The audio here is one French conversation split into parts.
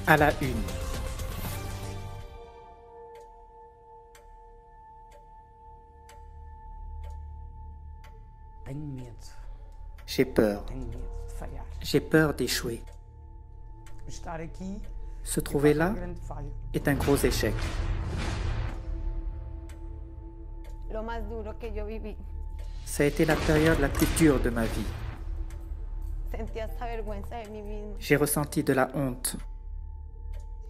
À la une. Tenho medo. J'ai peur. Tenho medo de falhar. J'ai peur d'échouer. Estar aqui Se é trouver quase là uma grande falha. est un gros échec. Lo más duro que yo viví. Ça a été la période la plus dure de ma vie. Sentí hasta vergüenza de mí misma. J'ai ressenti de la honte.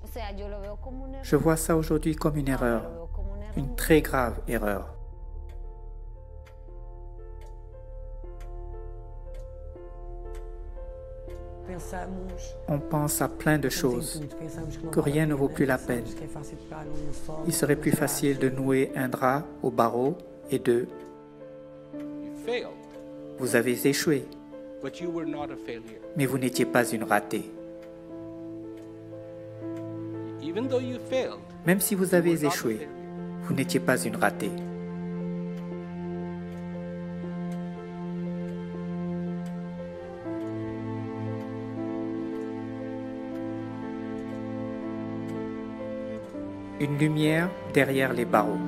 O sea, yo lo veo como un error. Je vois ça aujourd'hui comme une Ahora erreur, lo veo como un error. une très grave erreur. Pensamos, On pense à plein de choses, que rien ne vaut plus la peine. Il serait plus facile de nouer un drap au barreau et de You failed, vous avez échoué, but you were not a failure. mais vous n'étiez pas une ratée. Even though you failed, Même si vous avez échoué, vous n'étiez pas une ratée. Une lumière derrière les barreaux.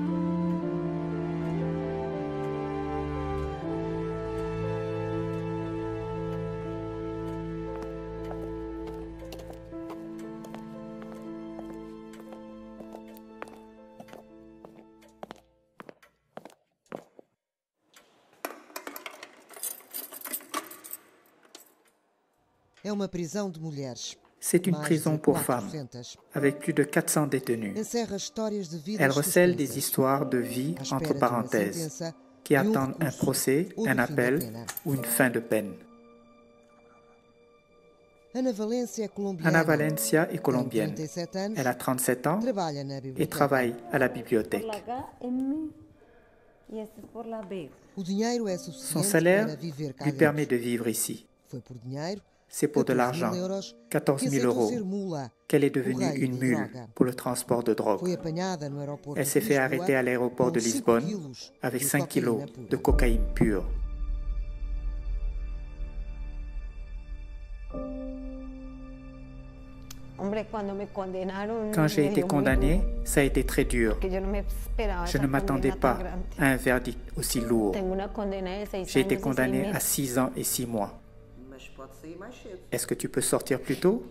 É uma prisão de mulheres. C'est une Mais prison de pour femmes, 400. avec plus de 400 détenus. Encerra histórias de vidas Elle recèle suspensas, des histoires de vie à espera entre de uma parenthèses, sentença qui e attendent un recurso procès, ou un do fim da appel pena. ou une fin de peine. Ana Valência é colombiana. Ana Valencia est colombienne. Tem 37 anos, Elle a 37 ans trabalha na et biblioteca. travaille à la Por bibliothèque. la K M y este es por la B. O dinheiro é Son suficiente salaire para viver cá lui dentro. permet de vivre ici. Foi por dinheiro, C'est pour de 14 l'argent, 000 euros, 14 que 000 aceitou euros, ser mula. qu'elle est O devenue rei une de mule droga. pour le transport de drogue. Foi apanhada no aeroporto Elle s'est de fait Lisboa arrêter à l'aéroport de com 5 Lisbonne quilos avec de 5 kilos cocaína pura. de cocaïne pure. Hombre, cuando me condenaron. Quand j'ai me été dio muy condamné, duro, ça a été très dur. que yo no me esperaba Je esa ne m'attendais condena tan pas grande. à un verdict aussi lourd. Tengo una condena de 6 J'ai été años y 6 condamné à meses. 6 ans et 6 mois. Mas pode sair mais cedo. Est-ce que tu peux sortir plus tôt?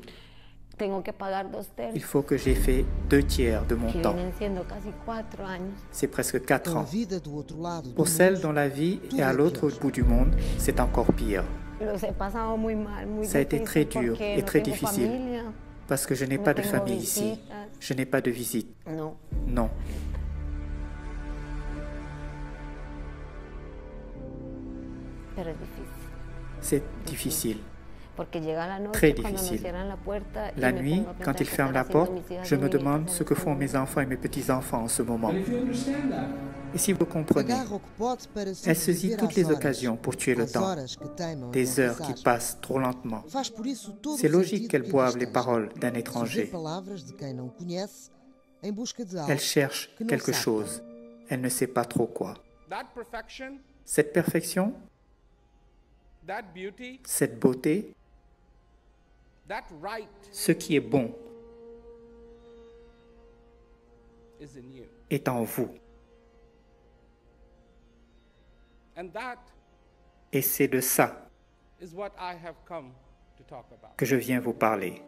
Tengo que pagar 2 Il tercios, faut que j'ai fait 2 tiers de mon que temps. vienen siendo casi 4 años. C'est presque 4 Com a ans. vida do outro lado do Pour celles mundo, dont la vie tout est à est l'autre pire. bout du monde, c'est encore pire. Los he pasado muy mal, muy Ça a été très difícil dur porque et no très tengo difficile. familia. Parce que je n'ai No pas de tengo famille ici. visitas. Je n'ai pas de visite. No. Non. Pero es difícil. C'est difficile. Porque llega la noche Très cuando nos difficile. cierran la puerta y La me nuit, pongo a quand pensar ils qué ferment la están haciendo porte, mis hijas je y me mis demande nietas ce en que este font mes momento. enfants et mes petits-enfants en ce moment. Et si vous comprenez, agarra o que pode para elle saisit sobreviver toutes às les horas, occasions pour tuer le às temps, horas que teimam em des heures confessar. qui passent trop lentement. Faz por isso todo C'est o logique sentido qu'elle que boive aqui les esteja. paroles d'un Sorver étranger. palavras de quem não conhece em busca de algo Elle cherche que não quelque sabe. chose. Elle ne sait pas trop quoi. that perfection, Cette perfection, that beauty, cette beauté, that right ce qui est bon is in you. est en vous. And that Et c'est de ça is what I have come to talk about. que je viens vous parler.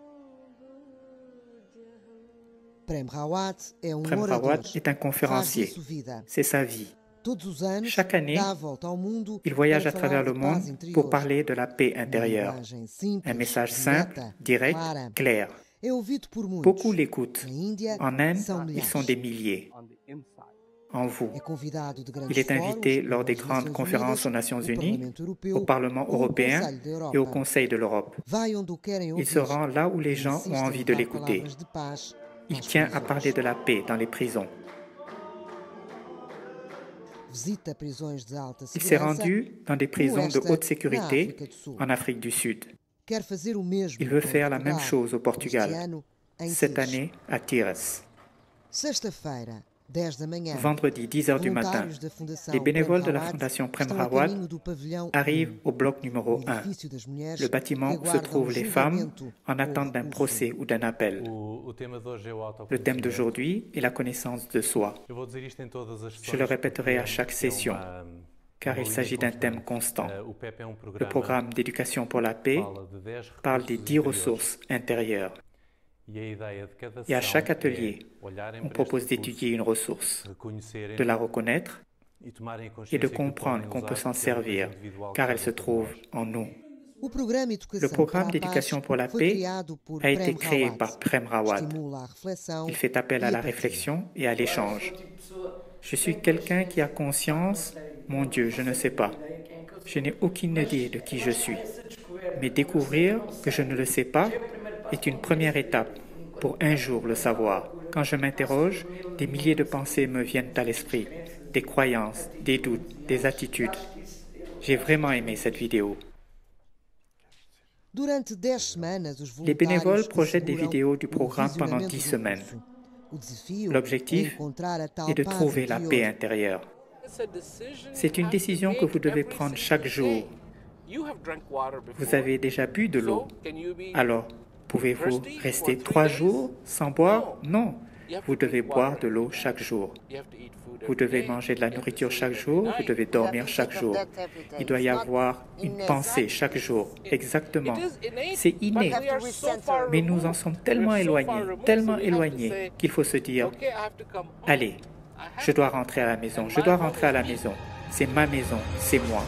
Prem Rawat é Prem orador. Rawat est un Faz conférencier. disso vida. C'est sa vie. Todos os anos, Chaque année, dá a volta ao mundo Il voyage para à travers falar le de paz monde interior. pour parler de la paix Uma intérieure. linguagem simples, Un message simple, direta, direct, clara. clair. É ouvido por muitos. Beaucoup l'écoutent. Na Índia, En Inde, são ils milhares. sont des milliers. On the inside. En vous. É convidado de grandes Il est invité fóruns, lors des como as grandes Nações conférences aux Unidas, Nations o Unies, Parlamento Europeu, au Parlement ou o européen Conselho da Europa. et au Conseil de l'Europe. Vai onde o querem Il ouvir. se rend là où les gens Insiste ont em envie de levar l'écouter. palavras de paz Il às tient à prisões. parler de la paix dans les prisons. Visita prisões de alta Il s'est segurança. rendu dans des prisons de esta haute na sécurité África do Sul. en Afrique du Sud. Quer fazer o mesmo Il veut com faire la Portugal, même chose au este Portugal, ano, em cette Tires. année à Tires. Sexta-feira, 10 da manhã. Vendredi, 10 heures du matin, Voluntários da Fundação les bénévoles de la Prem Fondation Prem estão a Rawat caminho do pavilhão arrivent 1, au bloc numéro 1, edifício das mulheres le bâtiment que où se aguardam trouvent les femmes julgamento en attente d'un ou procès ou d'un appel. Le thème d'aujourd'hui est la connaissance de soi. Je le répéterai à chaque session, car il s'agit d'un thème constant. Le programme d'éducation pour la paix parle des 10 ressources intérieures. Et à chaque atelier, on propose d'étudier une ressource, de la reconnaître et de comprendre qu'on peut s'en servir, car elle se trouve en nous. Le programme d'éducation pour la paix a été créé par Prem Rawat. Il fait appel à la réflexion et à l'échange. Je suis quelqu'un qui a conscience, mon Dieu, je ne sais pas. Je n'ai aucune idée de qui je suis. Mais découvrir que je ne le sais pas est une première étape pour un jour le savoir. Quand je m'interroge, des milliers de pensées me viennent à l'esprit, des croyances, des doutes, des attitudes. J'ai vraiment aimé cette vidéo. Les bénévoles projettent des vidéos du programme pendant 10 semaines. L'objectif est de trouver la paix intérieure. C'est une décision que vous devez prendre chaque jour. Vous avez déjà bu de l'eau. Alors, pouvez-vous rester 3 jours sans boire? Non. Vous devez boire de l'eau chaque jour. Vous devez manger de la nourriture chaque jour. Vous devez dormir chaque jour. Il doit y avoir une pensée chaque jour. Exactement. C'est inné. Mais nous en sommes tellement éloignés qu'il faut se dire, allez, je dois rentrer à la maison. Je dois rentrer à la maison. C'est ma maison. C'est moi.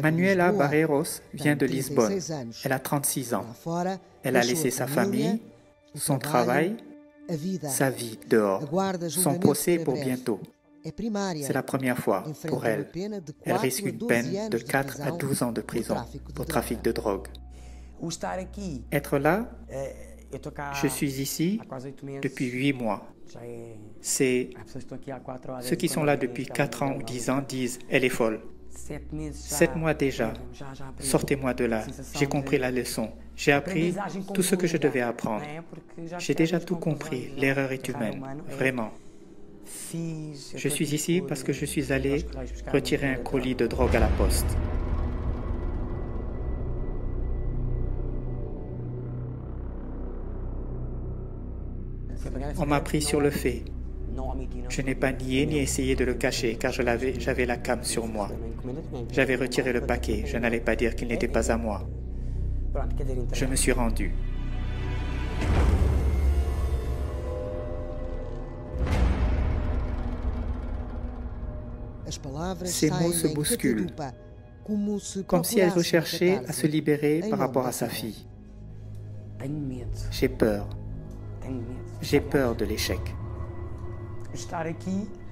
Manuela Barreiros vient de Lisbonne. Elle a 36 ans. Elle a laissé sa famille, son travail, sa vie dehors. Son procès est pour bientôt. C'est la première fois pour elle. Elle risque une peine de 4 à 12 ans de prison pour trafic de drogue. Être là, je suis ici depuis 8 mois. Ceux qui sont là depuis 4 ans ou 10 ans disent « elle est folle ». 7 mois déjà. Sortez-moi de là. J'ai compris la leçon. J'ai appris tout ce que je devais apprendre. J'ai déjà tout compris. L'erreur est humaine. Vraiment. Je suis ici parce que je suis allé retirer un colis de drogue à la poste. On m'a pris sur le fait. Je n'ai pas nié ni essayé de le cacher car j'avais la came sur moi. J'avais retiré le paquet. Je n'allais pas dire qu'il n'était pas à moi. Je me suis rendu. Ces mots se bousculent, comme si elle recherchait à se libérer par rapport à sa fille. J'ai peur. J'ai peur de l'échec.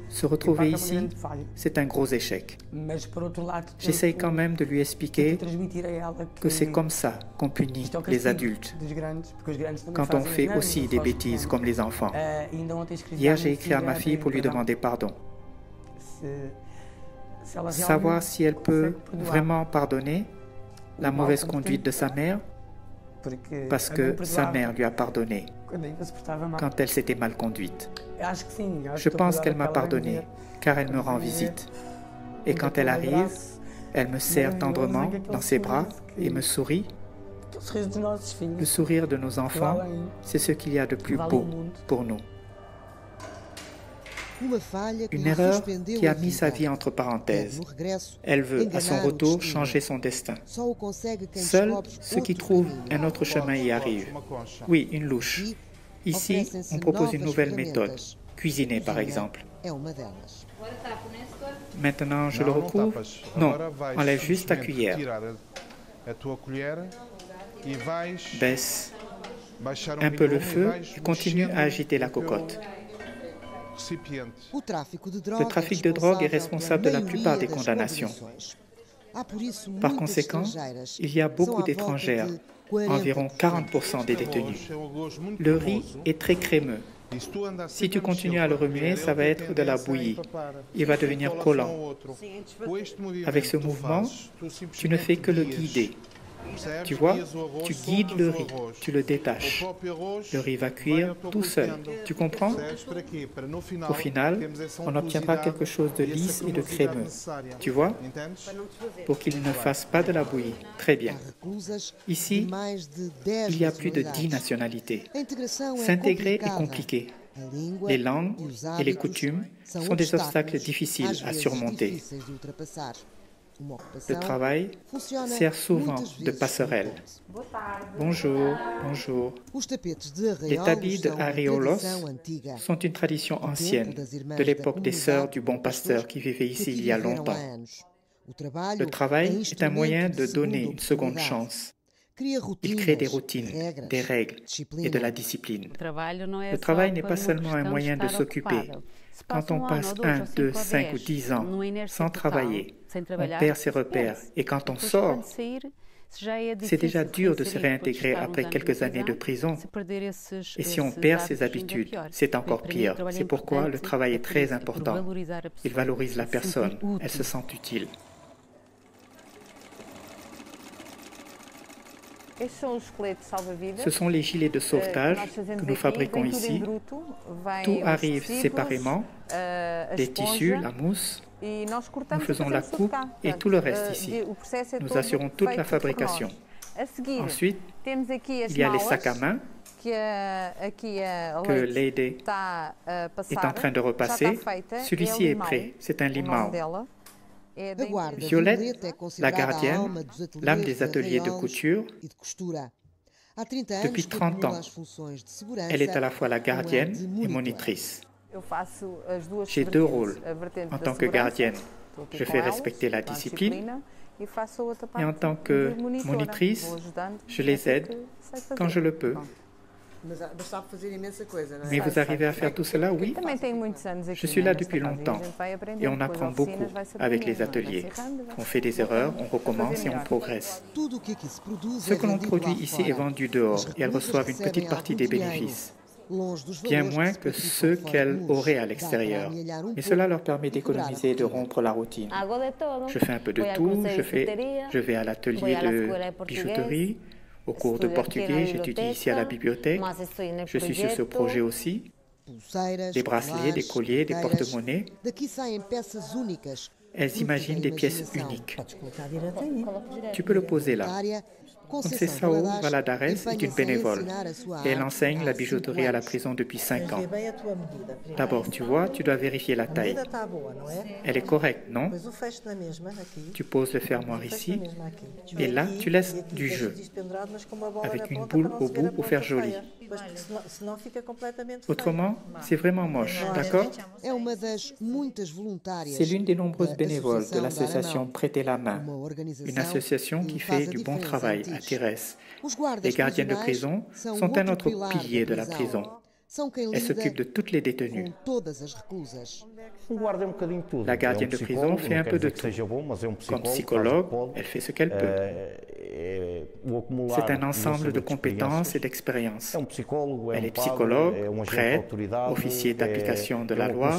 Se retrouver ici, c'est un gros échec. J'essaye quand même de lui expliquer que c'est comme ça qu'on punit les adultes, quand on fait aussi des bêtises comme les enfants. Hier, j'ai écrit à ma fille pour lui demander pardon. Savoir si elle peut vraiment pardonner la mauvaise conduite de sa mère, parce que sa mère lui a pardonné quand elle s'était mal conduite. Je pense qu'elle m'a pardonné, car elle me rend visite. Et quand elle arrive, elle me serre tendrement dans ses bras et me sourit. Le sourire de nos enfants, c'est ce qu'il y a de plus beau pour nous. Une erreur qui a mis sa vie entre parenthèses. Elle veut, à son retour, changer son destin. Seuls ceux qui trouvent un autre chemin y arrivent. Oui, une louche. Ici, on propose une nouvelle méthode. Cuisiner, par exemple. Maintenant, je le recouvre? Non, enlève juste ta cuillère. Baisse un peu le feu et continue à agiter la cocotte. Le trafic de drogue est responsable de la plupart des condamnations. Par conséquent, il y a beaucoup d'étrangères, environ 40% des détenus. Le riz est très crémeux. Si tu continues à le remuer, ça va être de la bouillie. Il va devenir collant. Avec ce mouvement, tu ne fais que le guider. Tu vois, tu guides le riz, tu le détaches. Le riz va cuire tout seul. Tu comprends? Au final, on obtiendra quelque chose de lisse et de crémeux. Tu vois? Pour qu'il ne fasse pas de la bouillie. Très bien. Ici, il y a plus de 10 nationalités. S'intégrer est compliqué. Les langues et les coutumes sont des obstacles difficiles à surmonter. Le travail sert souvent de passerelle. Bonjour, bonjour. Les tapis de Ariolos sont une tradition ancienne, de l'époque des sœurs du Bon Pasteur qui vivaient ici il y a longtemps. Le travail est un moyen de donner une seconde chance. Il crée des routines, des règles et de la discipline. Le travail n'est pas seulement un moyen de s'occuper. Quand on passe 1, 2, 5 ou 10 ans sans travailler, on perd ses repères. Et quand on sort, c'est déjà dur de se réintégrer après quelques années de prison. Et si on perd ses habitudes, c'est encore pire. C'est pourquoi le travail est très important. Il valorise la personne, elle se sent utile. Ce sont les gilets de sauvetage que nous fabriquons ici. Tout arrive séparément, les tissus, la mousse. Nous faisons la coupe et tout le reste ici. Nous assurons toute la fabrication. Ensuite, il y a les sacs à main que Lady est en train de repasser. Celui-ci est prêt, c'est un limau. Violette, la gardienne, l'âme des ateliers de couture. Depuis 30 ans, elle est à la fois la gardienne et monitrice. J'ai deux rôles. En tant que gardienne, je fais respecter la discipline. Et en tant que monitrice, je les aide quand je le peux. Mais vous arrivez à faire tout cela, oui? Je suis là depuis longtemps et on apprend beaucoup avec les ateliers. On fait des erreurs, on recommence et on progresse. Ce que l'on produit ici est vendu dehors et elles reçoivent une petite partie des bénéfices, bien moins que ceux qu'elles auraient à l'extérieur. Mais cela leur permet d'économiser et de rompre la routine. Je fais un peu de tout, je vais à l'atelier de bijouterie. Au cours de portugais, j'étudie ici à la bibliothèque. Je suis sur ce projet aussi. Des bracelets, des colliers, des porte-monnaies. Elles imaginent des pièces uniques. Tu peux le poser là. Conceição Valadares est une bénévole et elle enseigne la bijouterie à la prison depuis 5 ans. D'abord, tu vois, tu dois vérifier la taille. Elle est correcte, non? Tu poses le fermoir ici et là, tu laisses du jeu avec une boule au bout pour faire joli. Autrement, c'est vraiment moche, d'accord? C'est l'une des nombreuses bénévoles de l'association Prêter la main, une association qui fait du bon travail à Tires. Les gardiennes de prison sont un autre pilier de la prison. Elles s'occupent de toutes les détenues. La gardienne de prison fait un peu de tout. Comme psychologue, elle fait ce qu'elle peut. C'est un ensemble de compétences et d'expériences. Elle est psychologue, prêtre, officier d'application de la loi,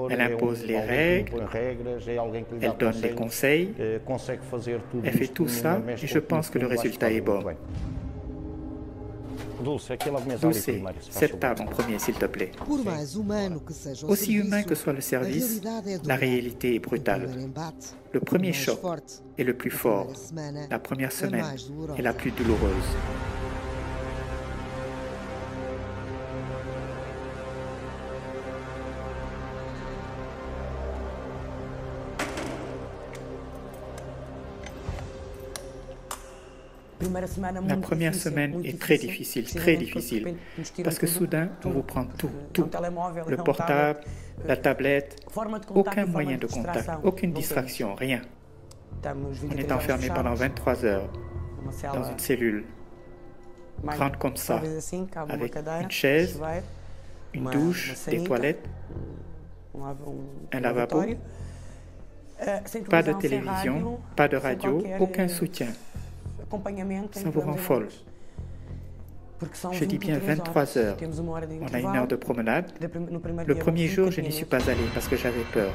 elle impose les règles, elle donne les conseils, elle fait tout ça et je pense que le résultat est bon. Dulce, cette table en premier, s'il te plaît. Aussi humain que soit le service, la réalité est brutale. Le premier choc est le plus fort. La première semaine est la plus douloureuse. La première semaine est très difficile, parce que soudain, on vous prend tout. Le portable, la tablette, aucun moyen de contact, aucune distraction, rien. On est enfermé pendant 23 heures dans une cellule, grande comme ça, avec une chaise, une douche, des toilettes, un lavabo. Pas de télévision, pas de radio, aucun soutien. Ça vous rend folle. Je dis bien 23 heures. On a 1 heure de promenade. Le premier jour, je n'y suis pas allée parce que j'avais peur.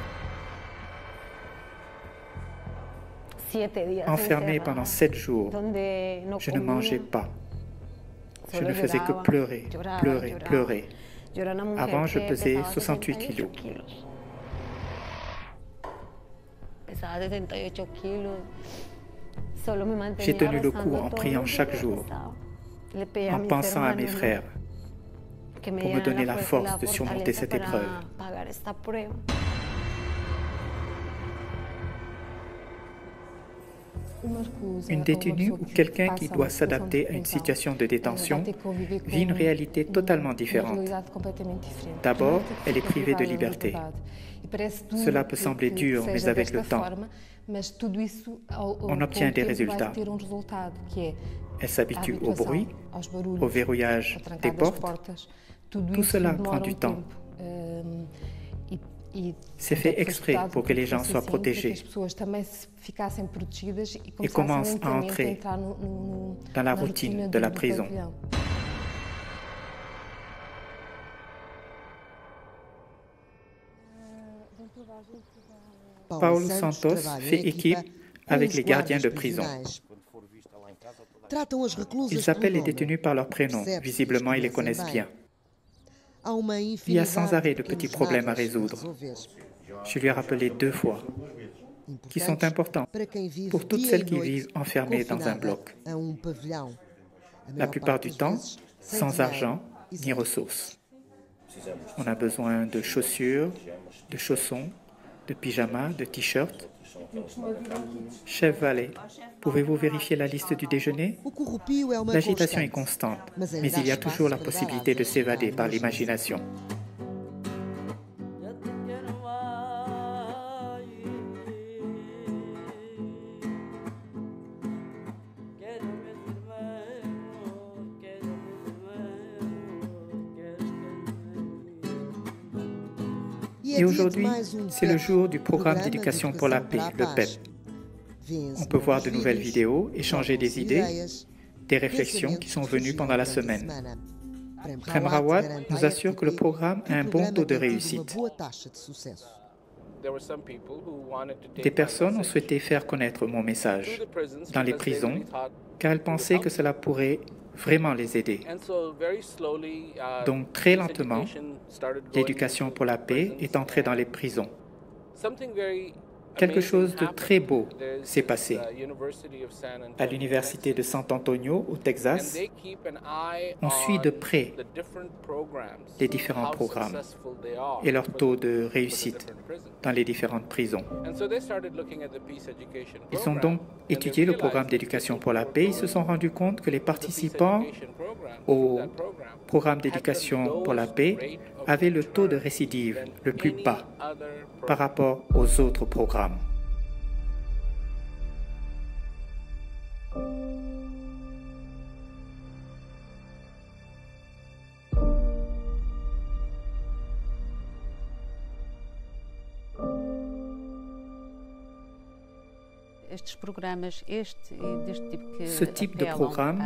Enfermée pendant 7 jours, je ne mangeais pas. Je ne faisais que pleurer, pleurer, pleurer. Avant, je pesais 68 kilos. J'ai tenu le coup en priant chaque jour, en pensant à mes frères, pour me donner la force de surmonter cette épreuve. Une détenue ou quelqu'un qui doit s'adapter à une situation de détention vit une réalité totalement différente. D'abord, elle est privée de liberté. Cela peut sembler dur, mais avec le temps, on obtient des résultats. Elle s'habitue au bruit, au verrouillage des portes. Tout cela prend du temps. C'est fait exprès pour que les gens soient protégés et commencent à entrer dans la routine de la prison. Paulo Santos fait équipe avec les gardiens de prison. Ils appellent les détenus par leur prénom. Visiblement, ils les connaissent bien. Il y a sans arrêt de petits problèmes à résoudre. Je lui ai rappelé 2 fois, qui sont importants pour toutes celles qui vivent enfermées dans un bloc. La plupart du temps, sans argent ni ressources. On a besoin de chaussures, de chaussons, de pyjamas, de t-shirts. Chef Valet, pouvez-vous vérifier la liste du déjeuner? L'agitation est constante, mais il y a toujours la possibilité de s'évader par l'imagination. Et aujourd'hui, c'est le jour du programme d'éducation pour la paix, le PEP. On peut voir de nouvelles vidéos, échanger des idées, des réflexions qui sont venues pendant la semaine. Prem Rawat nous assure que le programme a un bon taux de réussite. Des personnes ont souhaité faire connaître mon message dans les prisons, car elles pensaient que cela pourrait vraiment les aider. Donc très lentement, l'éducation pour la paix est entrée dans les prisons. Quelque chose de très beau s'est passé. À l'université de San Antonio, au Texas, on suit de près les différents programmes et leur taux de réussite dans les différentes prisons. Ils ont donc étudié le programme d'éducation pour la paix. Ils se sont rendus compte que les participants au programme d'éducation pour la paix avaient le taux de récidive le plus bas par rapport aux autres programmes. Ce type de programme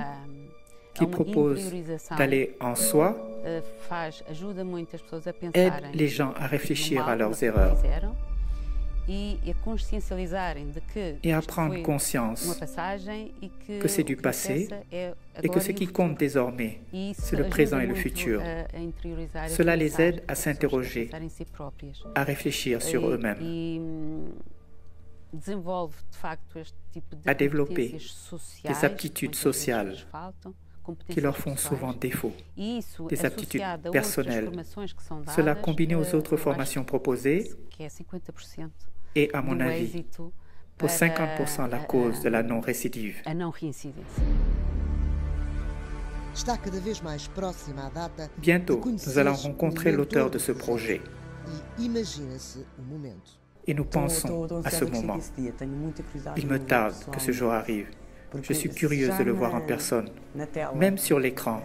qui propose d'aller en soi aide les gens à réfléchir à leurs erreurs et à prendre conscience que c'est du passé et que ce qui compte désormais, c'est le présent et le futur. Cela les aide à s'interroger, à réfléchir sur eux-mêmes, à développer des aptitudes sociales qui leur font souvent défaut, des aptitudes personnelles. Cela combiné aux autres formations proposées est, à mon avis, pour 50% la cause de la non-récidive. Bientôt, nous allons rencontrer l'auteur de ce projet. Et nous pensons à ce moment. Il me tarde que ce jour arrive. Je suis curieuse de le voir en personne, même sur l'écran.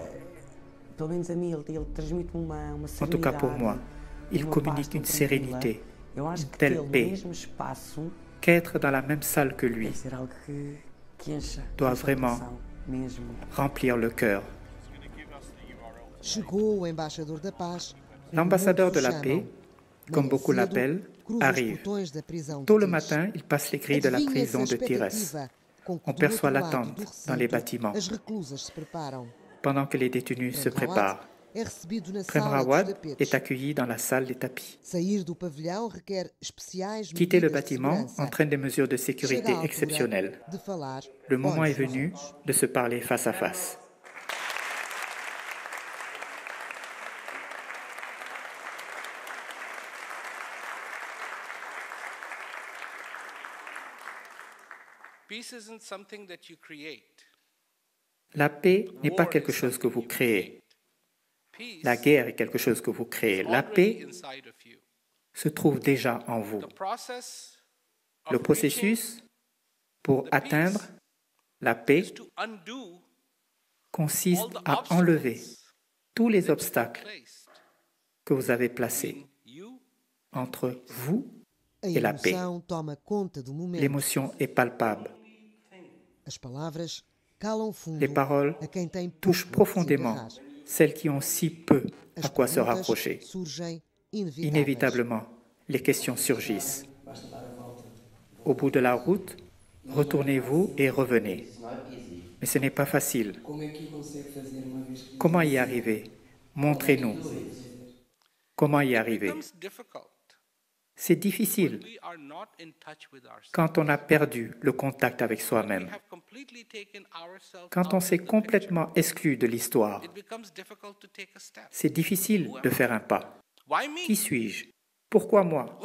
En tout cas pour moi, il communique une sérénité, une telle paix, qu'être dans la même salle que lui doit vraiment remplir le cœur. L'ambassadeur de la paix, comme beaucoup l'appellent, arrive. Tôt le matin, il passe les grilles de la prison de Tyr. On perçoit l'attente dans les bâtiments, pendant que les détenus se préparent. Prem Rawat est accueilli dans la salle des tapis. Quitter le bâtiment entraîne des mesures de sécurité exceptionnelles. Le moment est venu de se parler face à face. La paix n'est pas quelque chose que vous créez. La guerre est quelque chose que vous créez. La paix se trouve déjà en vous. Le processus pour atteindre la paix consiste à enlever tous les obstacles que vous avez placés entre vous et la paix. L'émotion est palpable. Les paroles touchent profondément celles qui ont si peu à quoi se rapprocher. Inévitablement, les questions surgissent. Au bout de la route, retournez-vous et revenez. Mais ce n'est pas facile. Comment y arriver? Montrez-nous. Comment y arriver? C'est difficile quand on a perdu le contact avec soi-même. Quand on s'est complètement exclu de l'histoire, c'est difficile de faire un pas. Qui suis-je? Pourquoi moi?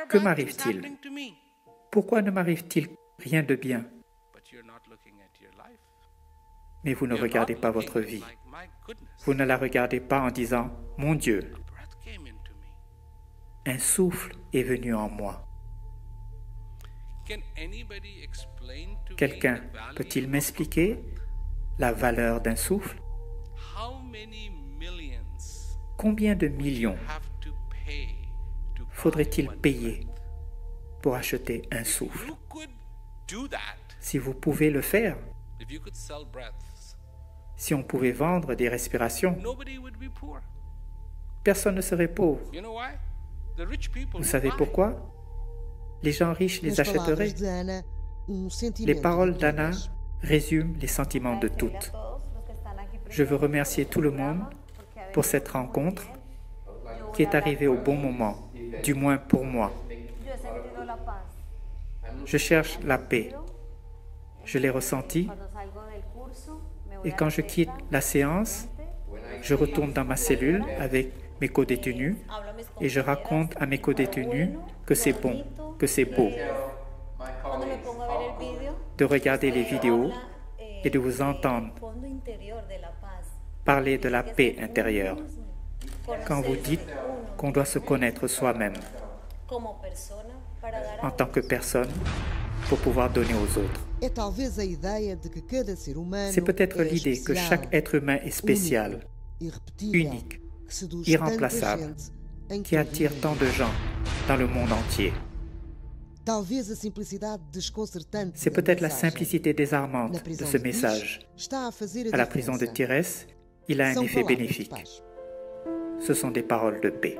Que m'arrive-t-il? Pourquoi ne m'arrive-t-il rien de bien? Mais vous ne regardez pas votre vie. Vous ne la regardez pas en disant « Mon Dieu ». Un souffle est venu en moi. Quelqu'un peut-il m'expliquer la valeur d'un souffle? Combien de millions faudrait-il payer pour acheter un souffle? Si vous pouvez le faire, si on pouvait vendre des respirations, personne ne serait pauvre. Vous savez pourquoi? Les gens riches les achèteraient. Les paroles d'Anna résument les sentiments de toutes. Je veux remercier tout le monde pour cette rencontre qui est arrivée au bon moment, du moins pour moi. Je cherche la paix. Je l'ai ressentie. Et quand je quitte la séance, je retourne dans ma cellule avec mes co-détenus et je raconte à mes co-détenus que c'est bon, que c'est beau de regarder les vidéos et de vous entendre parler de la paix intérieure quand vous dites qu'on doit se connaître soi-même en tant que personne pour pouvoir donner aux autres. C'est peut-être l'idée que chaque être humain est spécial, unique, irremplaçable, qui attire tant de gens dans le monde entier. C'est peut-être la simplicité désarmante de ce message. À la prison de Tyr, il a un effet bénéfique. Ce sont des paroles de paix.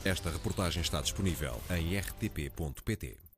Esta reportagem está disponível em rtp.pt.